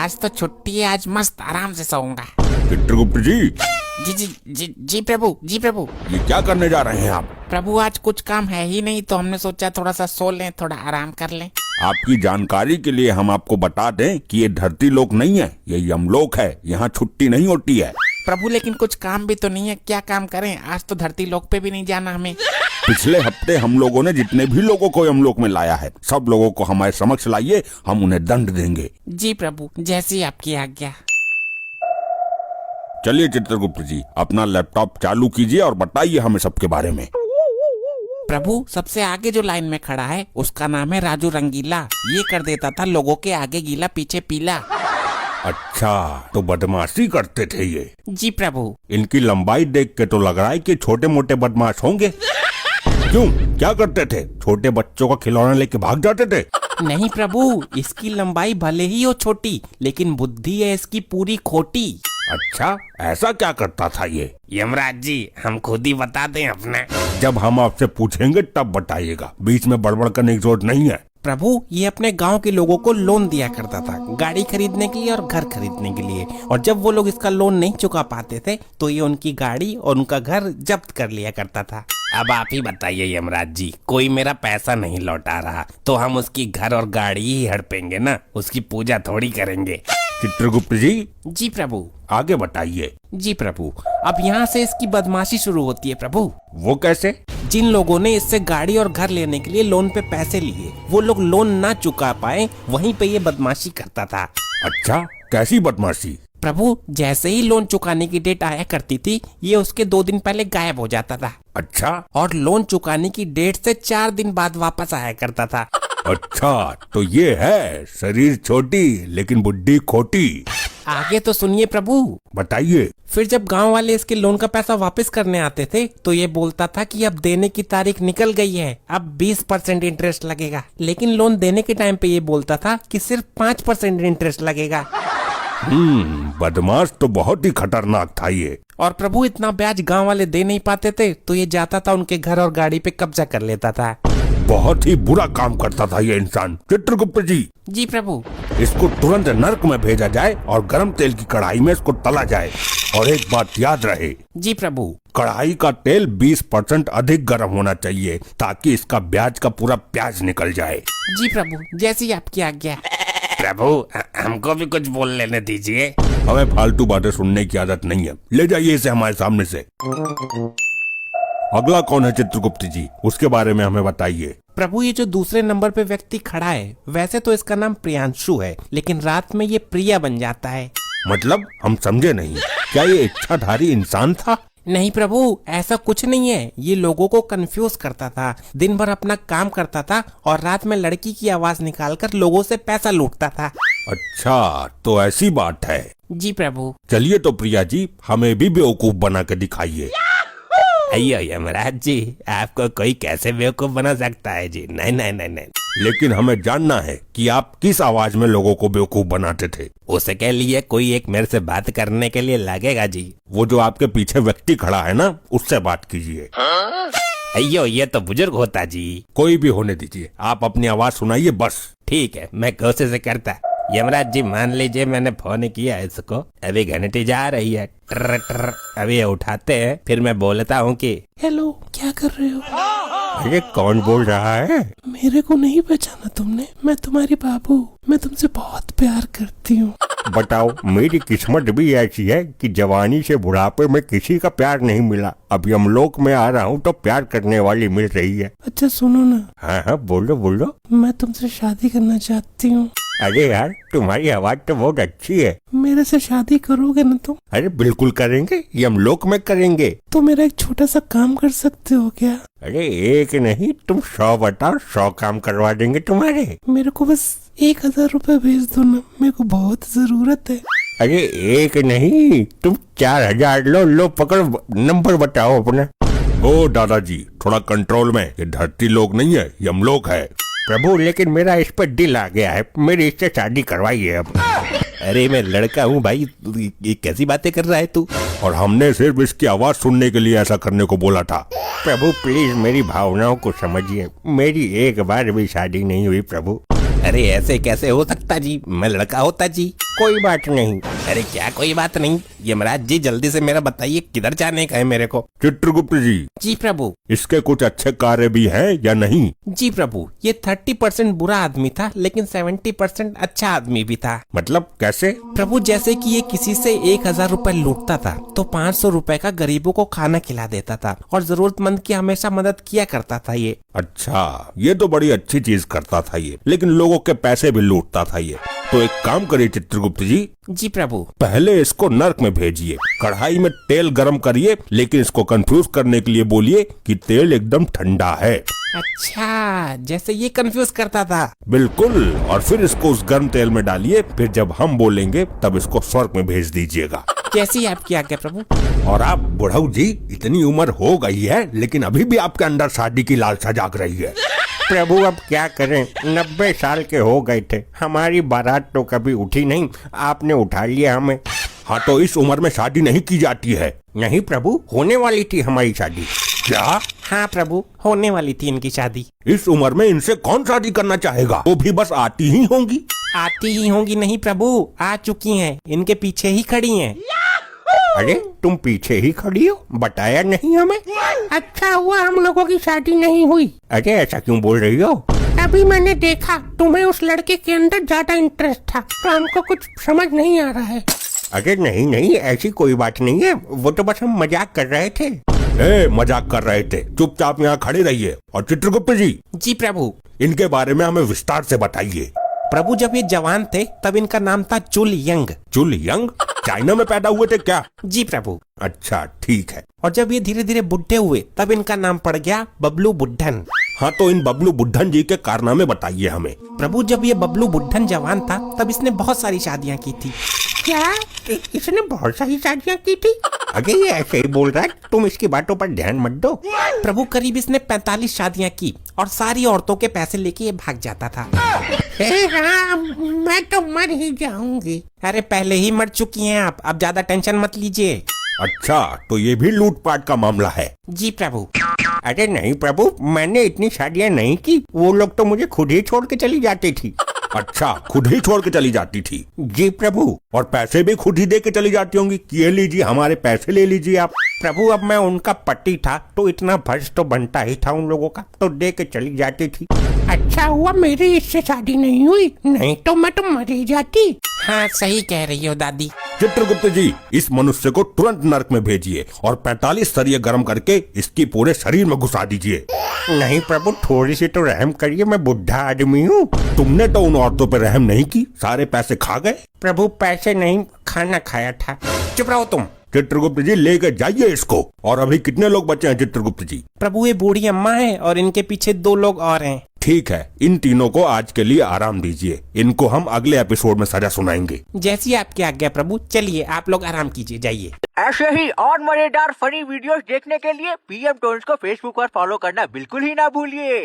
आज तो छुट्टी है, आज मस्त आराम से सोऊंगा। चित्रगुप्त जी, जी जी जी जी प्रभु, जी प्रभु। ये क्या करने जा रहे हैं आप? प्रभु आज कुछ काम है ही नहीं तो हमने सोचा थोड़ा सा सो लें, थोड़ा आराम कर लें। आपकी जानकारी के लिए हम आपको बता दें कि ये धरती लोक नहीं है, ये यमलोक है। यहाँ छुट्टी नहीं होती है। प्रभु लेकिन कुछ काम भी तो नहीं है, क्या काम करें? आज तो धरती लोक पे भी नहीं जाना हमें। पिछले हफ्ते हम लोगों ने जितने भी लोगों को यमलोक में लाया है, सब लोगों को हमारे समक्ष लाइए, हम उन्हें दंड देंगे। जी प्रभु, जैसी आपकी आज्ञा। चलिए चित्रगुप्त जी, अपना लैपटॉप चालू कीजिए और बताइए हमें सबके बारे में। प्रभु सबसे आगे जो लाइन में खड़ा है उसका नाम है राजू रंगीला। ये कर देता था लोगों के आगे गीला पीछे पीला। अच्छा, तो बदमाशी करते थे ये? जी प्रभु। इनकी लंबाई देख के तो लग रहा है कि छोटे मोटे बदमाश होंगे। क्यों, क्या करते थे? छोटे बच्चों का खिलौना लेके भाग जाते थे? नहीं प्रभु, इसकी लंबाई भले ही हो छोटी, लेकिन बुद्धि है इसकी पूरी खोटी। अच्छा, ऐसा क्या करता था ये? यमराज जी हम खुद ही बता दें अपने। जब हम आपसे पूछेंगे तब बताइएगा, बीच में बड़बड़ करने की जरूरत नहीं है। प्रभु ये अपने गांव के लोगों को लोन दिया करता था, गाड़ी खरीदने के लिए और घर खरीदने के लिए, और जब वो लोग इसका लोन नहीं चुका पाते थे तो ये उनकी गाड़ी और उनका घर जब्त कर लिया करता था। अब आप ही बताइए यमराज जी, कोई मेरा पैसा नहीं लौटा रहा तो हम उसकी घर और गाड़ी ही हड़पेंगे ना, उसकी पूजा थोड़ी करेंगे। चित्रगुप्त जी। जी प्रभु। आगे बताइए। जी प्रभु, अब यहाँ से इसकी बदमाशी शुरू होती है प्रभु। वो कैसे? जिन लोगों ने इससे गाड़ी और घर लेने के लिए लोन पे पैसे लिए, वो लोग लोन ना चुका पाए, वहीं पे ये बदमाशी करता था। अच्छा, कैसी बदमाशी? प्रभु जैसे ही लोन चुकाने की डेट आया करती थी, ये उसके 2 दिन पहले गायब हो जाता था। अच्छा। और लोन चुकाने की डेट से 4 दिन बाद वापस आया करता था। अच्छा, तो ये है शरीर छोटी लेकिन बुद्धि खोटी। आगे तो सुनिए प्रभु। बताइए। फिर जब गांव वाले इसके लोन का पैसा वापस करने आते थे तो ये बोलता था कि अब देने की तारीख निकल गई है, अब 20% इंटरेस्ट लगेगा। लेकिन लोन देने के टाइम पे ये बोलता था कि सिर्फ 5% इंटरेस्ट लगेगा। बदमाश तो बहुत ही खतरनाक था ये। और प्रभु इतना ब्याज गांव वाले दे नहीं पाते थे तो ये जाता था उनके घर और गाड़ी पे कब्जा कर लेता था। बहुत ही बुरा काम करता था ये इंसान। चित्रगुप्त जी। जी प्रभु। इसको तुरंत नर्क में भेजा जाए और गरम तेल की कढ़ाई में इसको तला जाए। और एक बात याद रहे। जी प्रभु। कढ़ाई का तेल 20% अधिक गर्म होना चाहिए ताकि इसका ब्याज का पूरा प्याज निकल जाए। जी प्रभु, जैसी आपकी आज्ञा। प्रभु हमको भी कुछ बोल लेने दीजिए। हमें फालतू बातें सुनने की आदत नहीं है, ले जाइए इसे हमारे सामने से। अगला कौन है चित्रगुप्त जी, उसके बारे में हमें बताइए। प्रभु ये जो दूसरे नंबर पे व्यक्ति खड़ा है, वैसे तो इसका नाम प्रियांशु है, लेकिन रात में ये प्रिया बन जाता है। मतलब हम समझे नहीं, क्या ये इच्छाधारी इंसान था? नहीं प्रभु, ऐसा कुछ नहीं है। ये लोगों को कंफ्यूज करता था, दिन भर अपना काम करता था और रात में लड़की की आवाज निकालकर लोगों से पैसा लूटता था। अच्छा, तो ऐसी बात है। जी प्रभु। चलिए तो प्रिया जी, हमें भी बेवकूफ बना के दिखाइए। अयो यमराज जी, आपको कोई कैसे बेवकूफ बना सकता है जी? नहीं नहीं नहीं नहीं। लेकिन हमें जानना है कि आप किस आवाज में लोगों को बेवकूफ बनाते थे। उसके लिए कोई एक मेरे से बात करने के लिए लगेगा जी। वो जो आपके पीछे व्यक्ति खड़ा है ना, उससे बात कीजिए। अयो ये तो बुजुर्ग होता जी। कोई भी होने दीजिए, आप अपनी आवाज सुनाइए बस। ठीक है, मैं कोशिश करता। यमराज जी मान लीजिए मैंने फोन किया इसको, अभी घंटी जा रही है, ट्र ट्र, अभी ये उठाते हैं, फिर मैं बोलता हूँ कि हेलो, क्या कर रहे हो? अरे कौन बोल रहा है? मेरे को नहीं पहचाना तुमने? मैं तुम्हारी बाबू, मैं तुमसे बहुत प्यार करती हूँ। बताओ, मेरी किस्मत भी ऐसी है कि जवानी से बुढ़ापे में किसी का प्यार नहीं मिला। अब यमलोक में आ रहा हूँ तो प्यार करने वाली मिल रही है। अच्छा सुनो ना। हाँ हाँ, बोलो बोलो। मैं तुमसे शादी करना चाहती हूँ। अरे यार, तुम्हारी आवाज तो बहुत अच्छी है। मेरे से शादी करोगे ना तुम? अरे बिल्कुल करेंगे, यमलोक में करेंगे। तो मेरा एक छोटा सा काम कर सकते हो क्या? अरे एक नहीं, तुम 100 बताओ, 100 काम करवा देंगे तुम्हारे। मेरे को बस 1000 रुपए भेज दो ना, मेरे को बहुत जरूरत है। अरे एक नहीं, तुम 4000 लो। लो पकड़ो, नंबर बताओ अपना। ओ दादाजी, थोड़ा कंट्रोल में, ये धरती लोक नहीं है, यमलोक है। प्रभु लेकिन मेरा इस पर दिल आ गया है, मेरी इससे शादी करवाइए अब। अरे मैं लड़का हूँ भाई, ये कैसी बातें कर रहा है तू? और हमने सिर्फ इसकी आवाज सुनने के लिए ऐसा करने को बोला था। प्रभु प्लीज मेरी भावनाओं को समझिए, मेरी एक बार भी शादी नहीं हुई प्रभु। अरे ऐसे कैसे हो सकता जी, मैं लड़का होता जी। कोई बात नहीं। अरे क्या कोई बात नहीं, यमराज जी जल्दी से मेरा बताइए किधर जाने का है मेरे को। चित्रगुप्त जी, जी प्रभु। इसके कुछ अच्छे कार्य भी हैं या नहीं? जी प्रभु, ये 30% बुरा आदमी था लेकिन 70% अच्छा आदमी भी था। मतलब कैसे? प्रभु जैसे कि ये किसी से 1000 रुपए लूटता था तो 500 रुपए का गरीबों को खाना खिला देता था और जरूरतमंद की हमेशा मदद किया करता था ये। अच्छा, ये तो बड़ी अच्छी चीज करता था ये, लेकिन लोगों के पैसे भी लूटता था ये। तो एक काम करिए चित्रगुप्त जी, जी प्रभु। पहले इसको नर्क में भेजिए, कढ़ाई में तेल गरम करिए, लेकिन इसको कंफ्यूज करने के लिए बोलिए कि तेल एकदम ठंडा है। अच्छा, जैसे ये कंफ्यूज करता था। बिल्कुल, और फिर इसको उस गर्म तेल में डालिए, फिर जब हम बोलेंगे तब इसको स्वर्ग में भेज दीजिएगा। कैसी आपकी आज्ञा प्रभु। और आप बुढ़ऊ जी, इतनी उम्र हो गई है लेकिन अभी भी आपके अंदर शादी की लालसा जाग रही है। प्रभु अब क्या करें, 90 साल के हो गए थे, हमारी बारात तो कभी उठी नहीं, आपने उठा लिया हमें। हाँ, तो इस उम्र में शादी नहीं की जाती है। नहीं प्रभु, होने वाली थी हमारी शादी। क्या? हाँ प्रभु, होने वाली थी इनकी शादी। इस उम्र में इनसे कौन शादी करना चाहेगा? वो भी बस आती ही होंगी। आती ही होंगी नहीं प्रभु, आ चुकी हैं, इनके पीछे ही खड़ी हैं। अरे तुम पीछे ही खड़ी हो, बताया नहीं हमें। अच्छा हुआ हम लोगों की शादी नहीं हुई। अरे ऐसा क्यों बोल रही हो? अभी मैंने देखा तुम्हें उस लड़के के अंदर ज्यादा इंटरेस्ट था, तो हमको कुछ समझ नहीं आ रहा है। अरे नहीं नहीं, ऐसी कोई बात नहीं है, वो तो बस हम मजाक कर रहे थे। मजाक कर रहे थे, चुपचाप यहाँ खड़े रहिए। और चित्रगुप्त जी, जी प्रभु। इनके बारे में हमें विस्तार से बताइए। प्रभु जब ये जवान थे तब इनका नाम था चुल यंग। चुल यंग? चाइना में पैदा हुए थे क्या? जी प्रभु। अच्छा ठीक है। और जब ये धीरे धीरे बुढ़े हुए तब इनका नाम पड़ गया बबलू बुढ़न। हाँ, तो इन बबलू बुढ़न जी के कारनामे बताइए हमें। प्रभु जब ये बबलू बुढ़न जवान था तब इसने बहुत सारी शादियाँ की थी। क्या इसने बहुत सारी शादियाँ की थी? अरे ये ऐसे ही बोल रहा है, तुम इसकी बातों पर ध्यान मत दो। प्रभु करीब इसने 45 शादियाँ की और सारी औरतों के पैसे लेके ये भाग जाता था। हाँ, मैं तो मर ही जाऊंगी। अरे पहले ही मर चुकी हैं आप, अब ज्यादा टेंशन मत लीजिए। अच्छा, तो ये भी लूटपाट का मामला है? जी प्रभु। अरे नहीं प्रभु, मैंने इतनी शादियाँ नहीं की, वो लोग तो मुझे खुद ही छोड़ के चली जाती थी। अच्छा, खुद ही छोड़ के चली जाती थी? जी प्रभु। और पैसे भी खुद ही दे के चली जाती होंगी कि ये लीजिए हमारे पैसे ले लीजिए आप। प्रभु अब मैं उनका पति था तो इतना फर्ज तो बनता ही था उन लोगों का, तो दे के चली जाती थी। अच्छा हुआ मेरी इससे शादी नहीं हुई, नहीं तो मैं तो मर ही जाती। हाँ सही कह रही हो दादी। चित्रगुप्त जी, इस मनुष्य को तुरंत नर्क में भेजिए और 45 सरिये गर्म करके इसकी पूरे शरीर में घुसा दीजिए। नहीं प्रभु, थोड़ी सी तो रहम करिए, मैं बुढ़ा आदमी हूँ। तुमने तो उन औरतों पर रहम नहीं की, सारे पैसे खा गए। प्रभु पैसे नहीं, खाना खाया था। चुप रहो तुम। चित्रगुप्त जी, लेके जाइए इसको। और अभी कितने लोग बचे हैं चित्रगुप्त जी? प्रभु ये बूढ़ी अम्मा है और इनके पीछे 2 लोग और हैं। ठीक है, इन तीनों को आज के लिए आराम दीजिए, इनको हम अगले एपिसोड में सजा सुनाएंगे। जैसी आपकी आज्ञा प्रभु। चलिए आप लोग आराम कीजिए, जाइए। ऐसे ही और मजेदार फनी वीडियोस देखने के लिए पीएम टोन्स को फेसबुक पर फॉलो करना बिल्कुल ही ना भूलिए।